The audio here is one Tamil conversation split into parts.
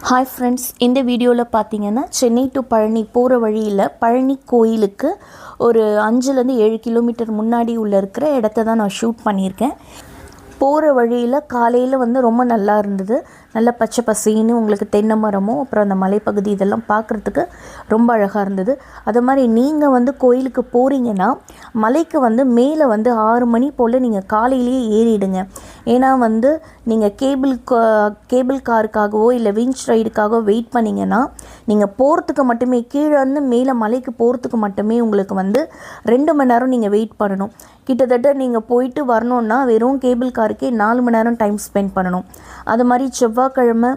ஹாய் ஃப்ரெண்ட்ஸ், இந்த வீடியோவில் பார்த்தீங்கன்னா சென்னை டு பழனி போகிற வழியில் பழனி கோயிலுக்கு ஒரு 5லேருந்து 7 கிலோமீட்டர் முன்னாடி உள்ள இருக்கிற இடத்த தான் நான் ஷூட் பண்ணியிருக்கேன். போகிற வழியில் காலையில் ரொம்ப நல்லா இருந்தது. நல்ல பச்சை பசேன்னு உங்களுக்கு தென்னை மரமும் அப்புறம் அந்த மலைப்பகுதி இதெல்லாம் பார்க்குறதுக்கு ரொம்ப அழகாக இருந்தது. அது மாதிரி நீங்கள் கோயிலுக்கு போகிறீங்கன்னா மலைக்கு மேலே 6 மணி போல் நீங்கள் காலையிலேயே ஏறிடுங்க. ஏன்னா நீங்கள் கேபிள் காருக்காகவோ இல்லை விஞ்ச் ரைடுக்காகவோ வெயிட் பண்ணிங்கன்னா நீங்கள் போகிறதுக்கு மட்டுமே கீழேருந்து மேலே மலைக்கு போகிறதுக்கு மட்டுமே உங்களுக்கு 2 மணி நேரம் நீங்கள் வெயிட் பண்ணணும். கிட்டத்தட்ட நீங்கள் போயிட்டு வரணுன்னா வெறும் கேபிள் காருக்கே 4 மணி நேரம் டைம் ஸ்பெண்ட் பண்ணணும். அது மாதிரி செவ்வாய்க்கிழமை,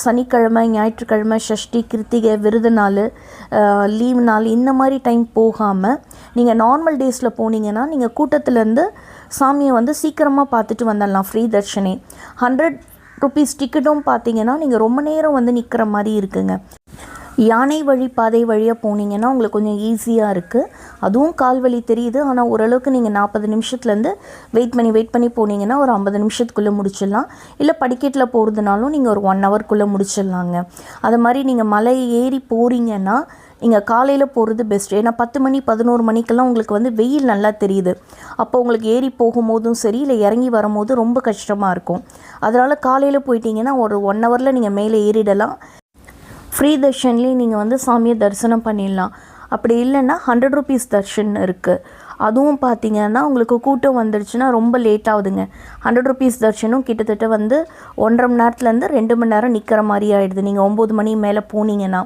சனிக்கிழமை, ஞாயிற்றுக்கிழமை, சஷ்டி, கிருத்திகை, விருது நாள், லீவ் நாள் இந்த மாதிரி டைம் போகாமல் நீங்கள் நார்மல் டேஸில் போனீங்கன்னா நீங்கள் கூட்டத்துலேருந்து சாமியை சீக்கிரமாக பார்த்துட்டு வந்துடலாம். ஃப்ரீ தர்ஷனே 100 ருபீஸ் டிக்கெட்டும் பார்த்தீங்கன்னா நீங்கள் ரொம்ப நேரம் நிற்கிற மாதிரி இருக்குங்க. யானை வழி பாதை வழியாக போனீங்கன்னா உங்களுக்கு கொஞ்சம் ஈஸியாக இருக்குது. அதுவும் கால் வலி தெரியுது. ஆனால் ஓரளவுக்கு நீங்கள் 40 நிமிஷத்துலேருந்து வெயிட் பண்ணி போனீங்கன்னா ஒரு 50 நிமிஷத்துக்குள்ளே முடிச்சிடலாம். இல்லை படிக்கட்டில் போகிறதுனாலும் நீங்கள் ஒரு 1 ஹவர்க்குள்ளே முடிச்சிடலாங்க. அது மாதிரி நீங்கள் மலை ஏறி போகிறீங்கன்னா நீங்கள் காலையில் போகிறது பெஸ்ட். ஏன்னா 10 மணி 11 மணிக்கெல்லாம் உங்களுக்கு வெயில் நல்லா தெரியுது. அப்போ உங்களுக்கு ஏறி போகும்போதும் சரி இல்லை இறங்கி வரும்போது ரொம்ப கஷ்டமாக இருக்கும். அதனால் காலையில் போயிட்டீங்கன்னா ஒரு 1 ஹவரில் நீங்கள் மேலே ஏறிடலாம். ஃப்ரீ தர்ஷன்லேயே நீங்கள் சாமியை தரிசனம் பண்ணிடலாம். அப்படி இல்லைன்னா 100 ருபீஸ் தர்ஷன் இருக்குது. அதுவும் பார்த்தீங்கன்னா உங்களுக்கு கூட்டம் வந்துடுச்சுன்னா ரொம்ப லேட் ஆகுதுங்க. 100 ருபீஸ் தர்ஷனும் கிட்டத்தட்ட 1.5 மணி நேரத்துலேருந்து 2 மணி நேரம் நிற்கிற மாதிரி ஆகிடுது. நீங்கள் 9 மணி மேலே போனீங்கன்னா.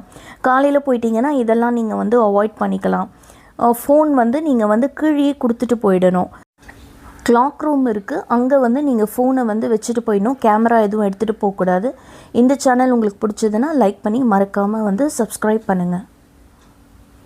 காலையில் போயிட்டீங்கன்னா இதெல்லாம் நீங்கள் அவாய்ட் பண்ணிக்கலாம். ஃபோன் நீங்கள் கீழே கொடுத்துட்டு போயிடணும். கிளாக் ரூம் இருக்குது. அங்கே நீங்கள் ஃபோனை வச்சுட்டு போயிடணும். கேமரா எதுவும் எடுத்துகிட்டு போகக்கூடாது. இந்த சேனல் உங்களுக்கு பிடிச்சதுன்னா லைக் பண்ணி மறக்காமல் சப்ஸ்கிரைப் பண்ணுங்கள்.